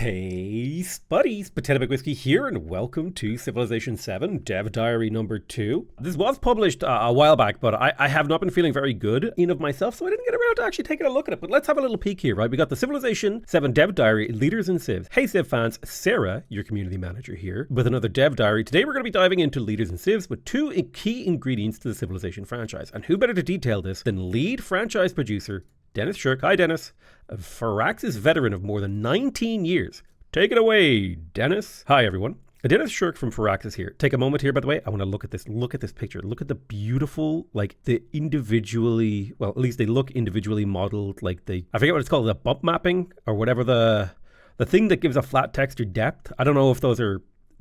Hey, Spuddies, Potato Whiskey here, and welcome to Civilization 7 Dev Diary number 2. This was published a while back, but I have not been feeling very good in of myself, so I didn't get around to actually taking a look at it. But let's have a little peek here, right? We got the Civilization 7 Dev Diary, Leaders and Civs. Hey, Civ fans, Sarah, your community manager here, with another Dev Diary. Today we're going to be diving into Leaders and Civs with two key ingredients to the Civilization franchise. And who better to detail this than lead franchise producer Dennis Shirk. Hi, Dennis. A Firaxis veteran of more than 19 years. Take it away, Dennis. Hi, everyone. Dennis Shirk from Firaxis here. Take a moment here, by the way. I want to look at this. Look at this picture. Look at the beautiful, like the individually, well, at least they look individually modeled, like I forget what it's called, the bump mapping or whatever the thing that gives a flat texture depth. I don't know if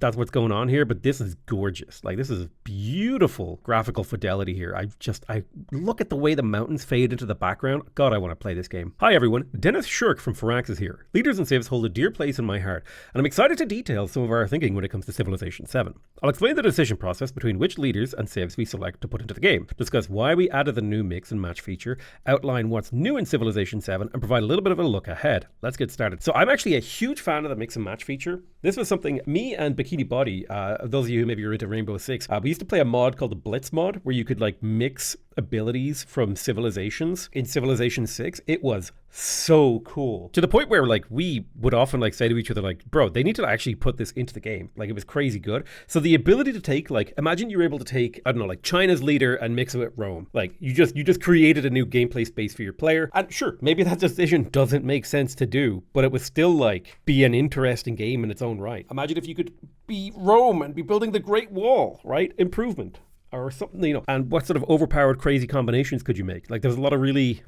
that's what's going on here, but this is gorgeous. Like, this is beautiful graphical fidelity here. I look at the way the mountains fade into the background. God, I want to play this game. Hi, everyone. Dennis Shirk from Firaxis here. Leaders and Civs hold a dear place in my heart, and I'm excited to detail some of our thinking when it comes to Civilization 7. I'll explain the decision process between which leaders and civs we select to put into the game, discuss why we added the new mix and match feature, outline what's new in Civilization 7, and provide a little bit of a look ahead. Let's get started. So I'm actually a huge fan of the mix and match feature. This was something me and Bikini Body, those of you who maybe are into Rainbow Six, we used to play a mod called the Blitz mod, where you could like mix abilities from civilizations in Civilization 6. It was so cool, to the point where like we would often like say to each other, like, bro, they need to actually put this into the game. Like, it was crazy good. So the ability to take, like, imagine you were able to take, I don't know, like China's leader and mix it with Rome. Like, you just created a new gameplay space for your player. And sure, maybe that decision doesn't make sense to do, but it would still like be an interesting game in its own right. Imagine if you could be Rome and be building the Great Wall, right? Improvement or something, you know. And what sort of overpowered crazy combinations could you make? Like, there was a lot of really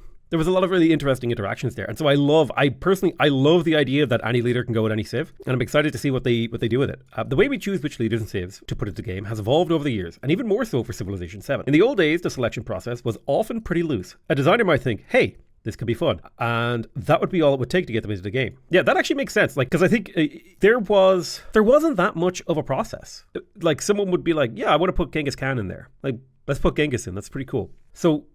interesting interactions there. And so I personally love the idea that any leader can go with any civ, and I'm excited to see what they do with it. The way we choose which leaders and civs to put into the game has evolved over the years, and even more so for Civilization 7. In the old days, the selection process was often pretty loose. A designer might think, hey, this could be fun, and that would be all it would take to get them into the game. Yeah, that actually makes sense. Like, because I think there wasn't that much of a process. Like, someone would be like, yeah, I want to put Genghis Khan in there. Like, let's put Genghis in. That's pretty cool. So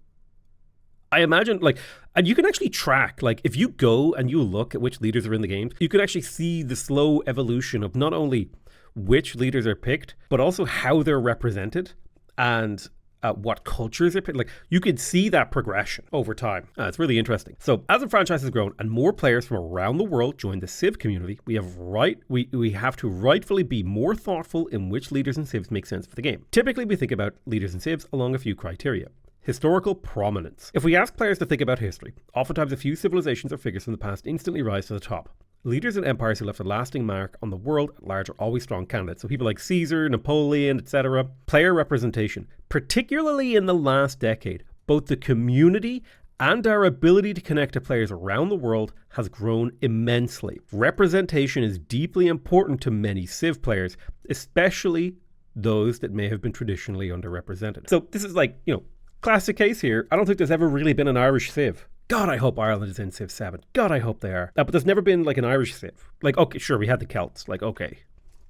I imagine, like, and you can actually track, like, if you go and you look at which leaders are in the game, you can actually see the slow evolution of not only which leaders are picked, but also how they're represented and what cultures are picked. Like, you could see that progression over time. It's really interesting. So as the franchise has grown and more players from around the world join the civ community, we have to rightfully be more thoughtful in which leaders and civs make sense for the game. Typically, we think about leaders and civs along a few criteria. Historical prominence. If we ask players to think about history, oftentimes a few civilizations or figures from the past instantly rise to the top. Leaders and empires who left a lasting mark on the world at large are always strong candidates. So people like Caesar, Napoleon, etc. Player representation. Particularly in the last decade, both the community and our ability to connect to players around the world has grown immensely. Representation is deeply important to many civ players, especially those that may have been traditionally underrepresented. So this is like, you know, classic case here. I don't think there's ever really been an Irish civ. God, I hope Ireland is in Civ 7. God, I hope they are. But there's never been like an Irish civ. Like, okay, sure, we had the Celts. Like, okay,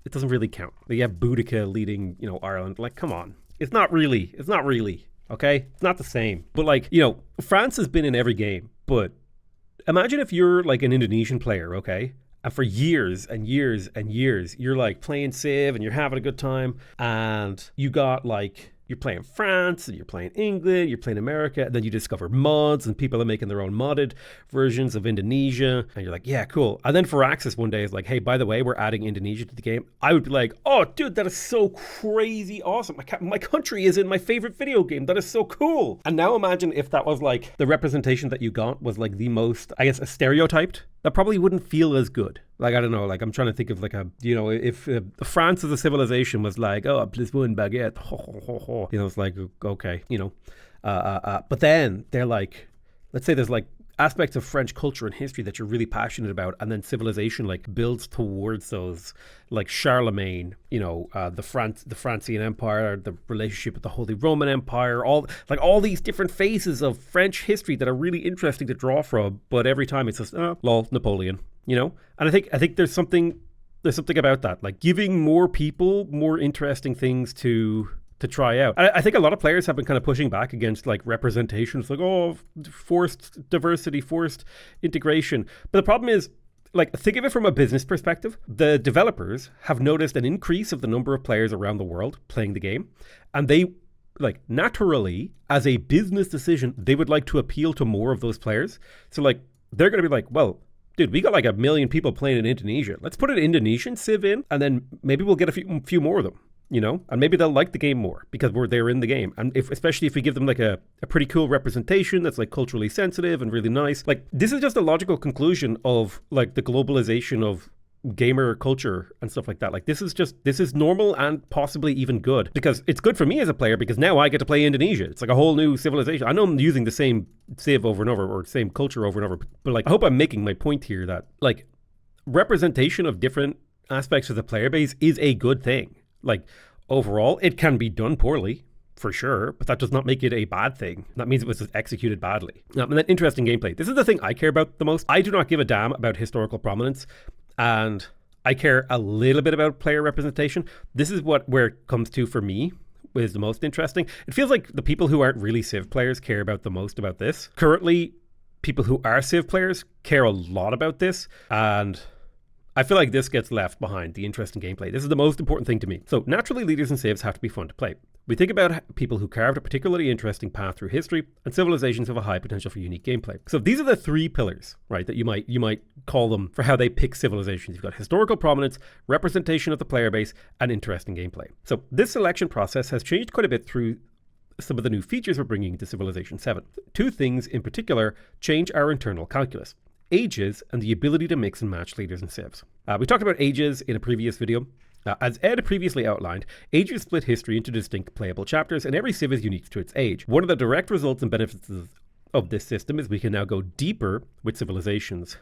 it doesn't really count. But you have Boudica leading, you know, Ireland. Like, come on. It's not really, okay? It's not the same. But like, you know, France has been in every game. But imagine if you're like an Indonesian player, okay? And for years and years and years, you're like playing Civ and you're having a good time. And you got like, you're playing France and you're playing England, you're playing America, and then you discover mods and people are making their own modded versions of Indonesia. And you're like, yeah, cool. And then Firaxis one day is like, hey, by the way, we're adding Indonesia to the game. I would be like, oh, dude, that is so crazy awesome. My country is in my favorite video game. That is so cool. And now imagine if that was like the representation that you got was like the most, I guess, stereotyped. That probably wouldn't feel as good. Like, I don't know, like I'm trying to think of like a, you know, if France as a civilization was like, oh, plus one baguette, ho, ho, ho, ho. You know, it's like, okay, you know. But then they're like, let's say there's like aspects of French culture and history that you're really passionate about, and then civilization like builds towards those, like Charlemagne, you know, the Francian Empire, the relationship with the Holy Roman Empire, all these different phases of French history that are really interesting to draw from. But every time it's just, lol, Napoleon, you know. And I think there's something about that, like giving more people more interesting things to try out. I think a lot of players have been kind of pushing back against like representation. It's like, oh, forced diversity, forced integration. But the problem is, like, think of it from a business perspective. The developers have noticed an increase of the number of players around the world playing the game, and they, like, naturally, as a business decision, they would like to appeal to more of those players. So, like, they're going to be like, well, dude, we got like 1 million people playing in Indonesia. Let's put an Indonesian civ in, and then maybe we'll get a few more of them. And maybe they'll like the game more because they're in the game. And especially if we give them like a pretty cool representation that's like culturally sensitive and really nice. Like, this is just a logical conclusion of like the globalization of gamer culture and stuff like that. Like, this is normal and possibly even good, because it's good for me as a player, because now I get to play Indonesia. It's like a whole new civilization. I know I'm using the same civ over and over, or same culture over and over, but like, I hope I'm making my point here that like representation of different aspects of the player base is a good thing. Like, overall, it can be done poorly, for sure, but that does not make it a bad thing. That means it was just executed badly. And then interesting gameplay. This is the thing I care about the most. I do not give a damn about historical prominence, and I care a little bit about player representation. This is where it comes to for me, is the most interesting. It feels like the people who aren't really Civ players care about the most about this. Currently, people who are Civ players care a lot about this, and I feel like this gets left behind, the interesting gameplay. This is the most important thing to me. So naturally, leaders and civs have to be fun to play. We think about people who carved a particularly interesting path through history, and civilizations have a high potential for unique gameplay. So these are the 3 pillars, right, that you might call them for how they pick civilizations. You've got historical prominence, representation of the player base, and interesting gameplay. So this selection process has changed quite a bit through some of the new features we're bringing to Civilization 7. 2 things in particular change our internal calculus: ages and the ability to mix and match leaders and civs. We talked about ages in a previous video. As Ed previously outlined, ages split history into distinct playable chapters, and every civ is unique to its age. One of the direct results and benefits of this system is we can now go deeper with civilizations.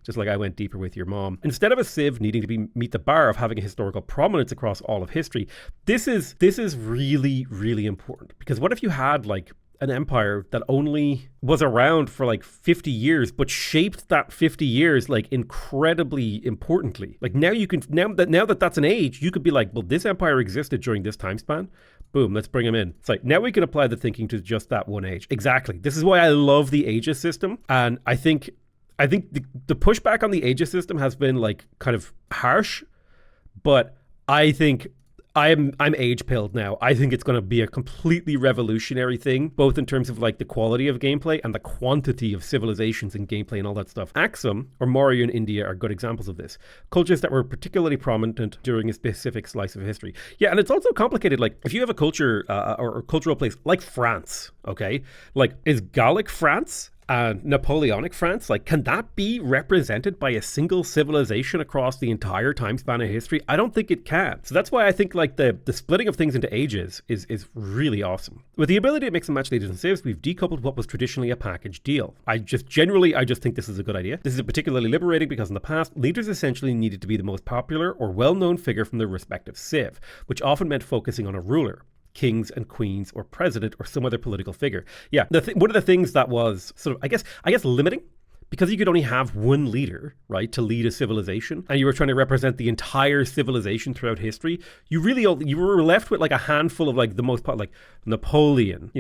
Just like I went deeper with your mom. Instead of a civ needing to meet the bar of having a historical prominence across all of history, this is really, really important. Because what if you had like an empire that only was around for like 50 years, but shaped that 50 years like incredibly importantly? Like, now you can, now that that's an age, you could be like, well, this empire existed during this time span. Boom, let's bring them in. It's like, now we can apply the thinking to just that one age. Exactly. This is why I love the ages system. And I think the pushback on the ages system has been like kind of harsh, but I think I'm age pilled now. I think it's going to be a completely revolutionary thing, both in terms of like the quality of gameplay and the quantity of civilizations and gameplay and all that stuff. Axum or Maurya in India are good examples of this. Cultures that were particularly prominent during a specific slice of history. Yeah, and it's also complicated. Like, if you have a culture or cultural place like France, okay, like, is Gallic France and Napoleonic France, like, can that be represented by a single civilization across the entire time span of history? I don't think it can. So that's why I think like the splitting of things into ages is really awesome. With the ability to mix and match leaders and civs, we've decoupled what was traditionally a package deal. I just think this is a good idea. This is particularly liberating because in the past, leaders essentially needed to be the most popular or well-known figure from their respective civ, which often meant focusing on a ruler, kings and queens, or president, or some other political figure. Yeah, one of the things that was sort of, I guess limiting, because you could only have one leader, right, to lead a civilization, and you were trying to represent the entire civilization throughout history. You were left with like a handful of like the most part, like Napoleon,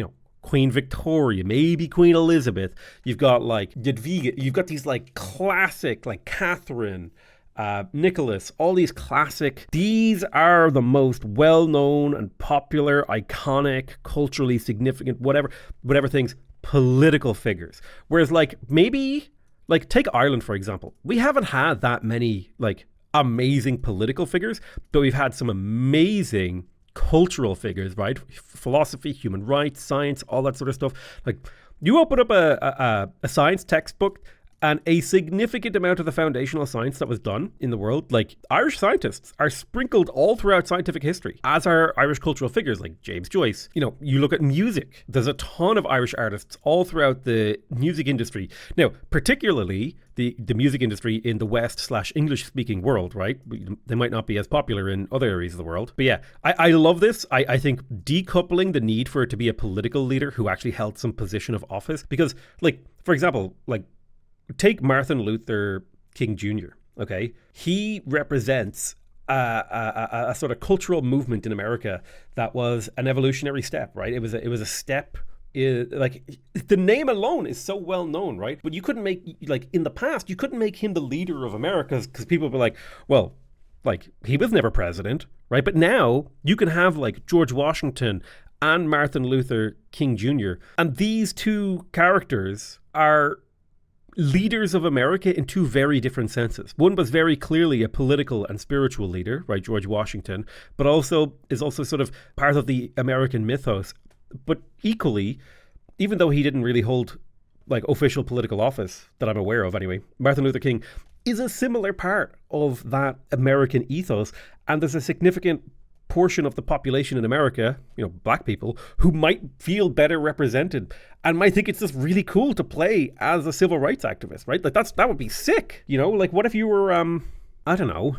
Queen Victoria, maybe Queen Elizabeth. You've got like Jadwiga. You've got these like classic, like Catherine, Nicholas, all these classic, these are the most well-known and popular, iconic, culturally significant, whatever things, political figures. Whereas like, maybe, like, take Ireland, for example. We haven't had that many like amazing political figures, but we've had some amazing cultural figures, right? Philosophy, human rights, science, all that sort of stuff. Like, you open up a science textbook, and a significant amount of the foundational science that was done in the world, like, Irish scientists are sprinkled all throughout scientific history, as are Irish cultural figures like James Joyce. You look at music, there's a ton of Irish artists all throughout the music industry. Now, particularly the music industry in the West/English speaking world, right? They might not be as popular in other areas of the world. But yeah, I love this. I think decoupling the need for it to be a political leader who actually held some position of office, because, like, for example, like, take Martin Luther King Jr., okay? He represents a sort of cultural movement in America that was an evolutionary step, right? It was a step like the name alone is so well known, right? But you couldn't make, like, in the past, you couldn't make him the leader of America because people were like, well, like, he was never president, right? But now you can have like George Washington and Martin Luther King Jr. And these two characters are leaders of America in two very different senses. One was very clearly a political and spiritual leader, right, George Washington, but also is also sort of part of the American mythos. But equally, even though he didn't really hold like official political office that I'm aware of anyway, Martin Luther King is a similar part of that American ethos. And there's a significant portion of the population in America, black people, who might feel better represented and might think it's just really cool to play as a civil rights activist, right? Like that would be sick, like what if you were, I don't know,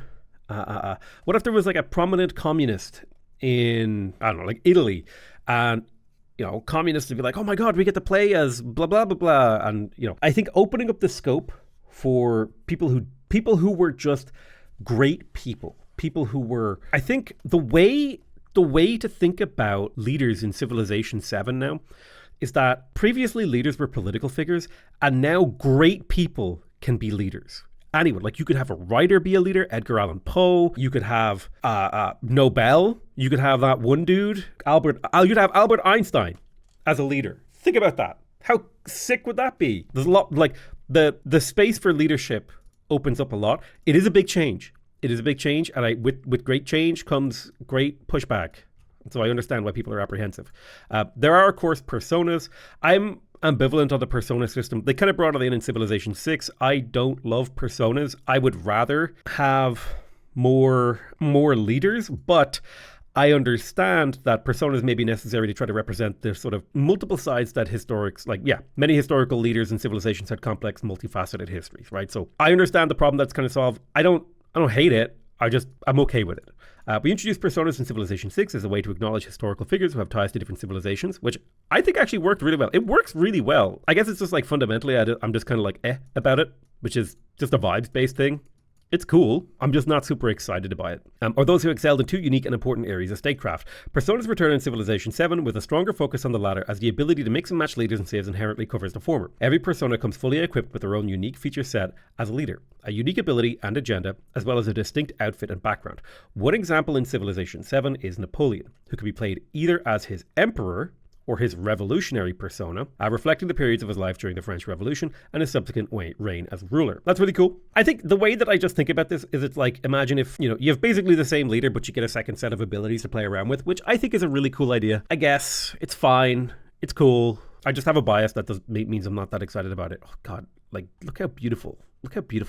what if there was like a prominent communist in, I don't know, like Italy, and communists would be like, oh my God, we get to play as blah, blah, blah, blah. And, I think opening up the scope for people who were just great people who were, I think the way to think about leaders in Civilization 7 now is that previously leaders were political figures and now great people can be leaders. Anyone, like you could have a writer be a leader, Edgar Allan Poe. You could have Nobel. You could have that one dude, you'd have Albert Einstein as a leader. Think about that. How sick would that be? There's a lot, like the space for leadership opens up a lot. It is a big change. And with great change comes great pushback. So I understand why people are apprehensive. There are, of course, personas. I'm ambivalent on the persona system. They kind of brought it in Civilization 6. I don't love personas. I would rather have more leaders, but I understand that personas may be necessary to try to represent the sort of multiple sides that many historical leaders and civilizations had complex, multifaceted histories, right? So I understand the problem that's kind of solved. I don't hate it. I'm okay with it. We introduced personas in Civilization 6 as a way to acknowledge historical figures who have ties to different civilizations, which I think actually worked really well. It works really well. I guess it's just like fundamentally, I'm just kind of like about it, which is just a vibes-based thing. It's cool. I'm just not super excited by it. Or those who excelled in two unique and important areas of statecraft. Personas return in Civilization 7 with a stronger focus on the latter, as the ability to mix and match leaders and civs inherently covers the former. Every persona comes fully equipped with their own unique feature set as a leader, a unique ability and agenda, as well as a distinct outfit and background. One example in Civilization 7 is Napoleon, who can be played either as his emperor or his revolutionary persona, reflecting the periods of his life during the French Revolution and his subsequent reign as ruler. That's really cool. I think the way that I just think about this is it's like, imagine if, you have basically the same leader, but you get a second set of abilities to play around with, which I think is a really cool idea. I guess it's fine. It's cool. I just have a bias that means I'm not that excited about it. Oh God, like look how beautiful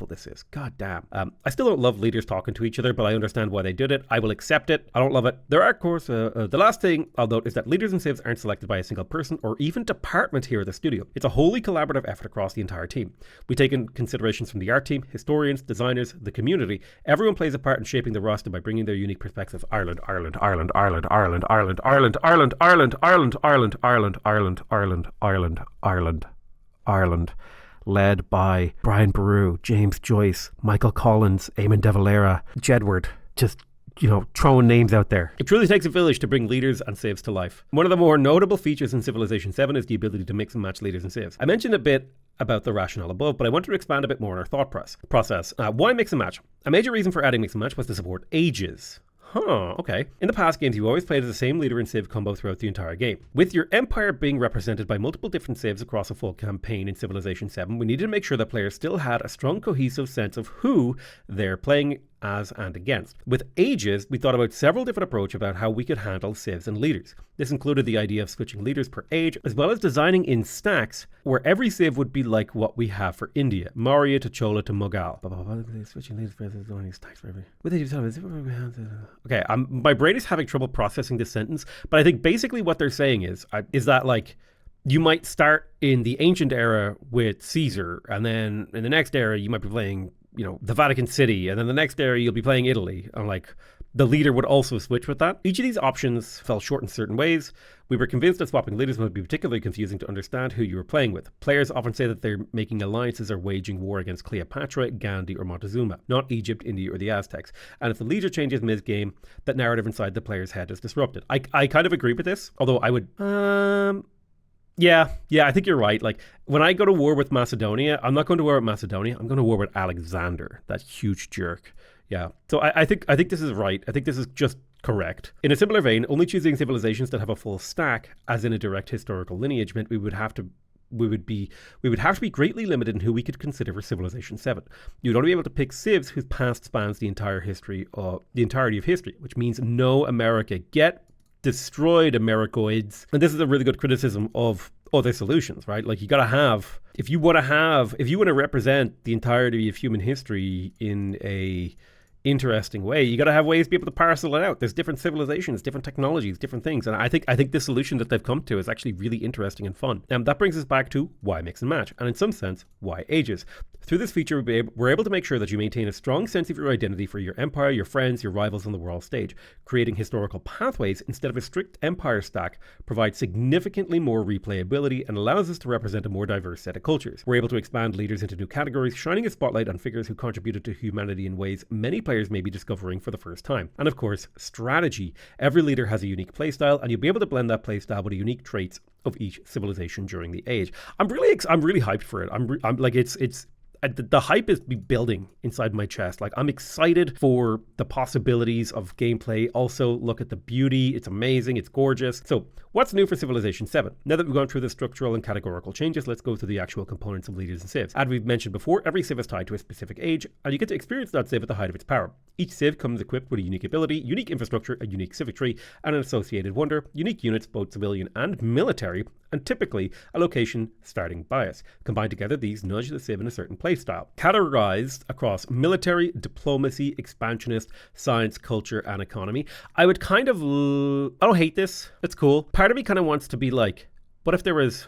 this is. God damn. I still don't love leaders talking to each other, but I understand why they did it. I will accept it. I don't love it. There are, of course, the last thing I'll note is that leaders and civs aren't selected by a single person or even department here at the studio. It's a wholly collaborative effort across the entire team. We take in considerations from the art team, historians, designers, the community. Everyone plays a part in shaping the roster by bringing their unique perspectives. Ireland, Ireland, Ireland, Ireland, Ireland, Ireland, Ireland, Ireland, Ireland, Ireland, Ireland, Ireland, Ireland, Ireland, Ireland, Ireland, Ireland. Led by Brian Boru, James Joyce, Michael Collins, Eamon De Valera, Jedward, just, throwing names out there. It truly takes a village to bring leaders and civs to life. One of the more notable features in Civilization 7 is the ability to mix and match leaders and civs. I mentioned a bit about the rationale above, but I wanted to expand a bit more on our thought process. Why mix and match? A major reason for adding mix and match was to support ages. Okay. In the past games, you always played as the same leader and civ combo throughout the entire game. With your empire being represented by multiple different civs across a full campaign in Civilization 7, we needed to make sure that players still had a strong cohesive sense of who they're playing as and against. With ages, we thought about several different approaches about how we could handle civs and leaders. This included the idea of switching leaders per age, as well as designing in stacks where every civ would be like what we have for India, Maurya to Chola to Mughal. Switching leaders per stacks for every. Okay, my brain is having trouble processing this sentence, but I think basically what they're saying is that like you might start in the ancient era with Caesar, and then in the next era you might be playing the Vatican City, and then the next era you'll be playing Italy, and like the leader would also switch with that. Each of these options fell short in certain ways. We were convinced that swapping leaders would be particularly confusing to understand who you were playing with. Players often say that they're making alliances or waging war against Cleopatra, Gandhi, or Montezuma, not Egypt, India, or the Aztecs. And if the leader changes mid-game, that narrative inside the player's head is disrupted. I kind of agree with this, although I would Yeah, I think you're right. Like when I go to war with Macedonia, I'm not going to war with Macedonia. I'm going to war with Alexander, that huge jerk. Yeah. So I think this is right. I think this is just correct. In a similar vein, only choosing civilizations that have a full stack, as in a direct historical lineage, meant we would have to be greatly limited in who we could consider for Civilization 7. You would only be able to pick civs whose past spans the entirety of history, which means no America. Get destroyed, Americoids. And this is a really good criticism of other solutions, right? Like you gotta have, if you want to represent the entirety of human history in a interesting way, you got to have ways to be able to parcel it out. There's different civilizations, different technologies, different things, and I think this solution that they've come to is actually really interesting and fun. And that brings us back to why mix and match, and in some sense, why ages. Through this feature, we're able to make sure that you maintain a strong sense of your identity for your empire, your friends, your rivals on the world stage. Creating historical pathways instead of a strict empire stack provides significantly more replayability and allows us to represent a more diverse set of cultures. We're able to expand leaders into new categories, shining a spotlight on figures who contributed to humanity in ways many players may be discovering for the first time. And of course, strategy. Every leader has a unique playstyle, and you'll be able to blend that playstyle with the unique traits of each civilization during the age. I'm really hyped for it. I'm like it's the hype is building inside my chest. Like I'm excited for the possibilities of gameplay. Also, look at the beauty. It's amazing. It's gorgeous. So what's new for Civilization 7? Now that we've gone through the structural and categorical changes, let's go through the actual components of leaders and civs. As we've mentioned before, every civ is tied to a specific age, and you get to experience that civ at the height of its power. Each civ comes equipped with a unique ability, unique infrastructure, a unique civic tree, and an associated wonder, unique units, both civilian and military, and typically a location starting bias. Combined together, these nudge the civ in a certain playstyle. Categorized across military, diplomacy, expansionist, science, culture, and economy. I would I don't hate this. It's cool. Part of me kind of wants to be like, what if there was,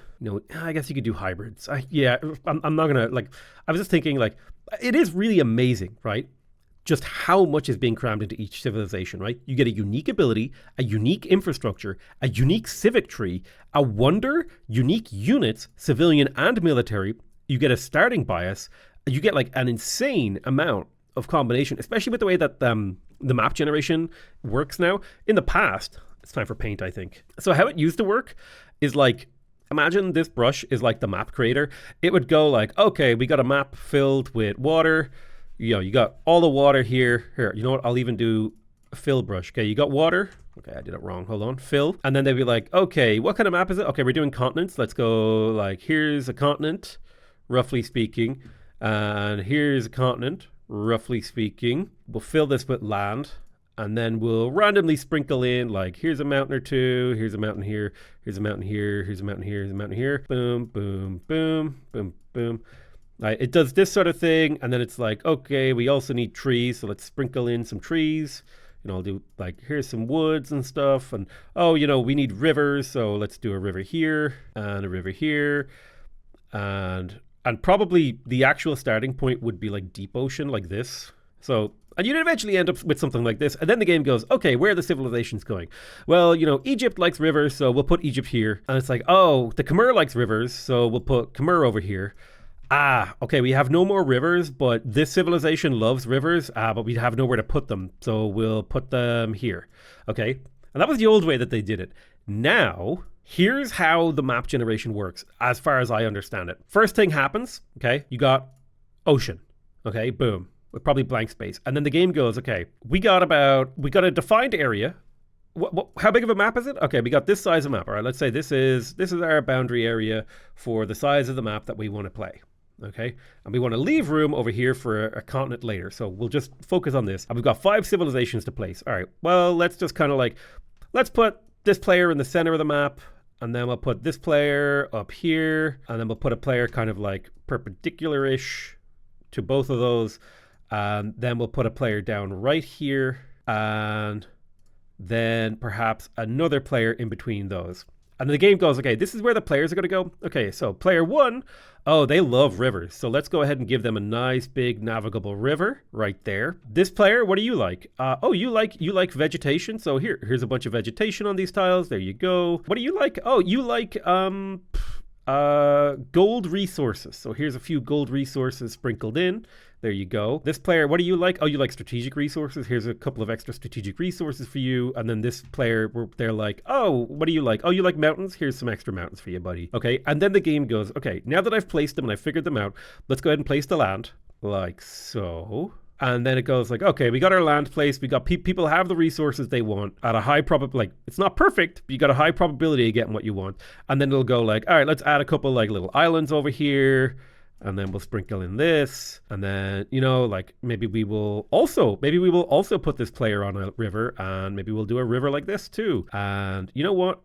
I guess you could do hybrids. I'm not going to, I was just thinking, it is really amazing, right? Just how much is being crammed into each civilization, right? You get a unique ability, a unique infrastructure, a unique civic tree, a wonder, unique units, civilian and military. You get a starting bias. You get an insane amount of combination, especially with the way that the map generation works now. In the past, it's time for paint, I think. So how it used to work is imagine this brush is like the map creator. It would go okay, we got a map filled with water. You got all the water here. Here, you know what? I'll even do a fill brush. Okay, you got water. Okay, I did it wrong. Hold on. Fill. And then they'd be like, okay, what kind of map is it? Okay, we're doing continents. Let's go here's a continent, roughly speaking. And here's a continent, roughly speaking. We'll fill this with land. And then we'll randomly sprinkle in here's a mountain or two. Here's a mountain here. Here's a mountain here. Here's a mountain here. Here's a mountain here. Boom, boom, boom, boom, boom. It does this sort of thing, and then it's okay, we also need trees, so let's sprinkle in some trees. I'll do here's some woods and stuff, and we need rivers, so let's do a river here and a river here, and probably the actual starting point would be deep ocean, like this. So, and you'd eventually end up with something like this, and then the game goes, okay, where are the civilizations going? Well, Egypt likes rivers, so we'll put Egypt here, and it's the Khmer likes rivers, so we'll put Khmer over here. Okay, we have no more rivers, but this civilization loves rivers, but we have nowhere to put them, so we'll put them here. Okay, and that was the old way that they did it. Now, here's how the map generation works, as far as I understand it. First thing happens, okay, you got ocean, okay, boom, with probably blank space. And then the game goes, okay, we got a defined area. How big of a map is it? Okay, we got this size of map. All right, let's say this is our boundary area for the size of the map that we want to play. Okay, and we want to leave room over here for a continent later. So we'll just focus on this. And we've got 5 civilizations to place. All right, well, let's just kind of let's put this player in the center of the map, and then we'll put this player up here, and then we'll put a player kind of perpendicular-ish to both of those, and then we'll put a player down right here, and then perhaps another player in between those. And the game goes, okay, this is where the players are going to go. Okay, so player 1, they love rivers. So let's go ahead and give them a nice big navigable river right there. This player, what do you like? You like vegetation. So here's a bunch of vegetation on these tiles. There you go. What do you like? Oh, you like gold resources. So here's a few gold resources sprinkled in. There you go. This player, what do you like? Oh, you like strategic resources. Here's a couple of extra strategic resources for you. And then this player, they're like, oh, what do you like? Oh, you like mountains? Here's some extra mountains for you, buddy. Okay. And then the game goes, okay, now that I've placed them and I figured them out, let's go ahead and place the land like so. And then it goes like, okay, we got our land placed. We got people have the resources they want at a high probability. Like, it's not perfect, but you got a high probability of getting what you want. And then it'll go like, all right, let's add a couple like little islands over here. And then we'll sprinkle in this. And then, like maybe we will also put this player on a river, and maybe we'll do a river like this too. And you know what?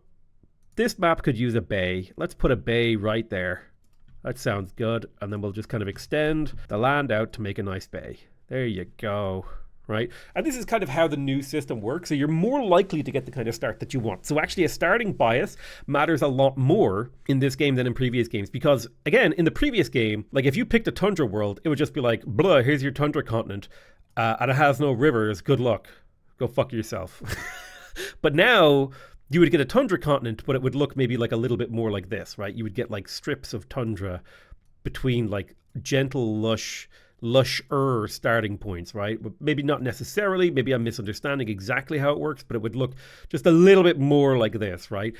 This map could use a bay. Let's put a bay right there. That sounds good. And then we'll just kind of extend the land out to make a nice bay. There you go. Right? And this is kind of how the new system works. So you're more likely to get the kind of start that you want. So actually a starting bias matters a lot more in this game than in previous games. Because again, in the previous game, like if you picked a tundra world, it would just be like, blah, here's your tundra continent. And it has no rivers. Good luck. Go fuck yourself. But now you would get a tundra continent, but it would look maybe like a little bit more like this, right? You would get like strips of tundra between like gentle, lusher starting points, right? Maybe not necessarily, maybe I'm misunderstanding exactly how it works, but it would look just a little bit more like this, right?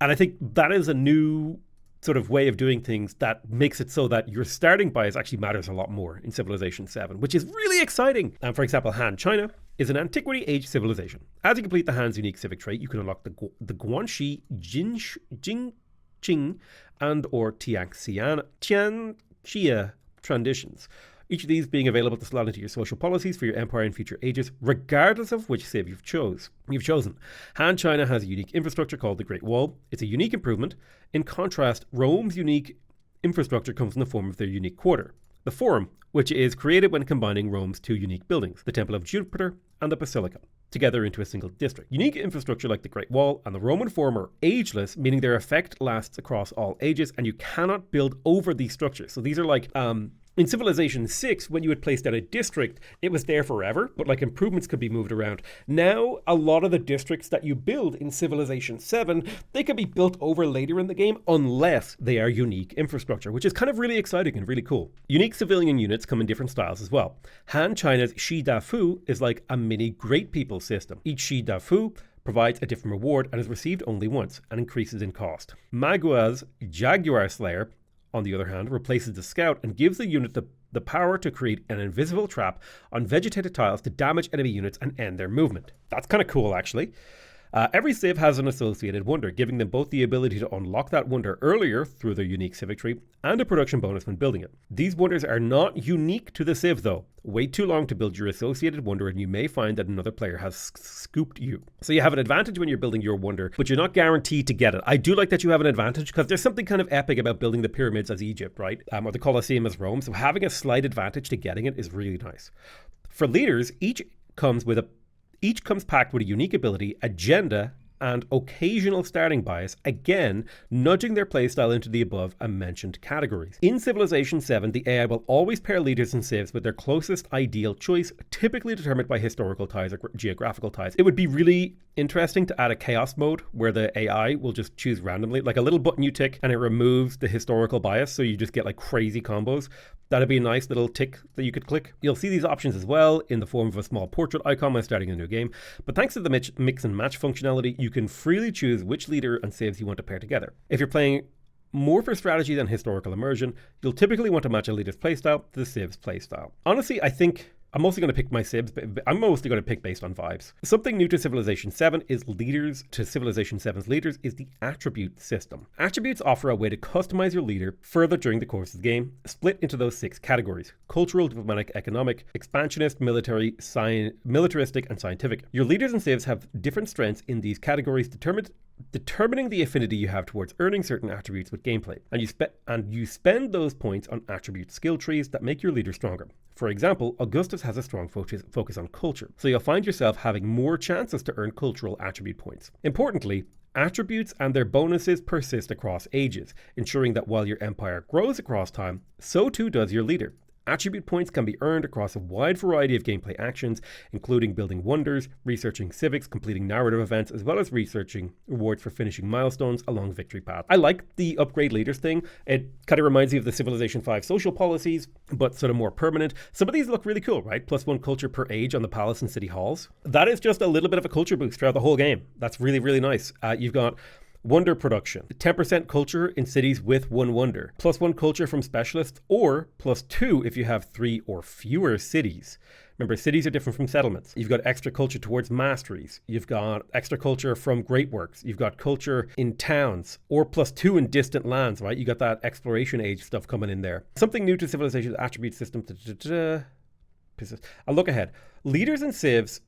And I think that is a new sort of way of doing things that makes it so that your starting bias actually matters a lot more in Civilization 7, which is really exciting. And for example, Han China is an antiquity age civilization. As you complete the Han's unique civic trait, you can unlock the Guanxi, Jingqing, and or Tianxia traditions. Each of these being available to slot into your social policies for your empire in future ages, regardless of which civ you've chosen. Han China has a unique infrastructure called the Great Wall. It's a unique improvement. In contrast, Rome's unique infrastructure comes in the form of their unique quarter, the Forum, which is created when combining Rome's two unique buildings, the Temple of Jupiter and the Basilica, together into a single district. Unique infrastructure like the Great Wall and the Roman Forum are ageless, meaning their effect lasts across all ages, and you cannot build over these structures. So these are like in Civilization 6, when you had placed out a district, it was there forever, but like improvements could be moved around. Now, a lot of the districts that you build in Civilization 7, they can be built over later in the game unless they are unique infrastructure, which is kind of really exciting and really cool. Unique civilian units come in different styles as well. Han China's Shi Da Fu is like a mini Great People system. Each Shi Da Fu provides a different reward and is received only once and increases in cost. Magua's Jaguar Slayer, on the other hand, replaces the scout and gives the unit the power to create an invisible trap on vegetated tiles to damage enemy units and end their movement. That's kind of cool, actually. Every civ has an associated wonder, giving them both the ability to unlock that wonder earlier through their unique civic tree and a production bonus when building it. These wonders are not unique to the civ, though. Wait too long to build your associated wonder and you may find that another player has scooped you. So you have an advantage when you're building your wonder, but you're not guaranteed to get it. I do like that you have an advantage because there's something kind of epic about building the pyramids as Egypt, right? Or the Colosseum as Rome. So having a slight advantage to getting it is really nice. For leaders, each comes packed with a unique ability, agenda, and occasional starting bias, again, nudging their playstyle into the above mentioned categories. In Civilization 7, the AI will always pair leaders and civs with their closest ideal choice, typically determined by historical ties or geographical ties. It would be really interesting to add a chaos mode where the AI will just choose randomly, like a little button you tick and it removes the historical bias, so you just get like crazy combos. That'd be a nice little tick that you could click. You'll see these options as well in the form of a small portrait icon when starting a new game. But thanks to the mix and match functionality, you can freely choose which leader and civs you want to pair together. If you're playing more for strategy than historical immersion, you'll typically want to match a leader's playstyle to the civ's playstyle. Honestly, I think I'm mostly going to pick my civs, but I'm mostly going to pick based on vibes. Something new to Civilization 7 is leaders. To Civilization 7's leaders is the attribute system. Attributes offer a way to customize your leader further during the course of the game, split into those 6 categories: cultural, diplomatic, economic, expansionist, militaristic, and scientific. Your leaders and civs have different strengths in these categories, determining the affinity you have towards earning certain attributes with gameplay, and you spend those points on attribute skill trees that make your leader stronger. For example, Augustus has a strong focus on culture, so you'll find yourself having more chances to earn cultural attribute points. Importantly, attributes and their bonuses persist across ages, ensuring that while your empire grows across time, so too does your leader. Attribute points can be earned across a wide variety of gameplay actions, including building wonders, researching civics, completing narrative events, as well as researching rewards for finishing milestones along victory paths. I like the upgrade leaders thing. It kind of reminds me of the Civilization 5 social policies, but sort of more permanent. Some of these look really cool, right? +1 culture per age on the palace and city halls. That is just a little bit of a culture boost throughout the whole game. That's really, really nice. You've got wonder production, 10% culture in cities with 1 wonder, +1 culture from specialists, or +2 if you have 3 or fewer cities. Remember, cities are different from settlements. You've got extra culture towards masteries. You've got extra culture from great works. You've got culture in towns, or +2 in distant lands, right? You got that exploration age stuff coming in there. Something new to Civilization's attribute system. I'll look ahead. Leaders and civs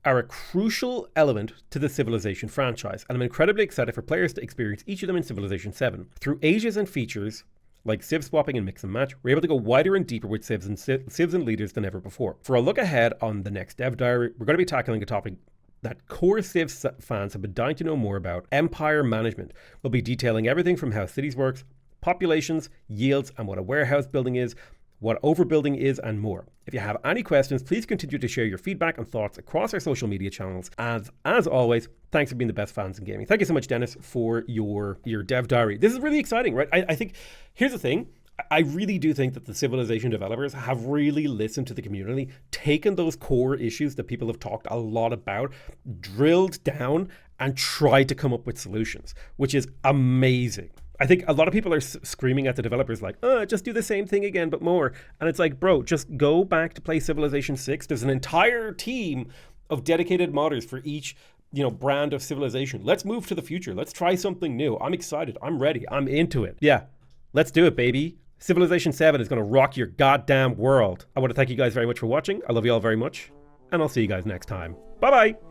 are a crucial element to the Civilization franchise, and I'm incredibly excited for players to experience each of them in Civilization 7. Through ages and features like civ swapping and mix and match, we're able to go wider and deeper with civs and leaders than ever before. For a look ahead on the next Dev Diary, we're going to be tackling a topic that core Civ fans have been dying to know more about: empire management. We'll be detailing everything from how cities works, populations, yields, and what a warehouse building is, what overbuilding is, and more. If you have any questions, please continue to share your feedback and thoughts across our social media channels. As always, thanks for being the best fans in gaming. Thank you so much, Dennis, for your Dev Diary. This is really exciting, right? I think, here's the thing. I really do think that the Civilization developers have really listened to the community, taken those core issues that people have talked a lot about, drilled down, and tried to come up with solutions, which is amazing. I think a lot of people are screaming at the developers like, just do the same thing again, but more. And it's like, bro, just go back to play Civilization 6. There's an entire team of dedicated modders for each, brand of Civilization. Let's move to the future. Let's try something new. I'm excited. I'm ready. I'm into it. Yeah, let's do it, baby. Civilization 7 is going to rock your goddamn world. I want to thank you guys very much for watching. I love you all very much, and I'll see you guys next time. Bye-bye.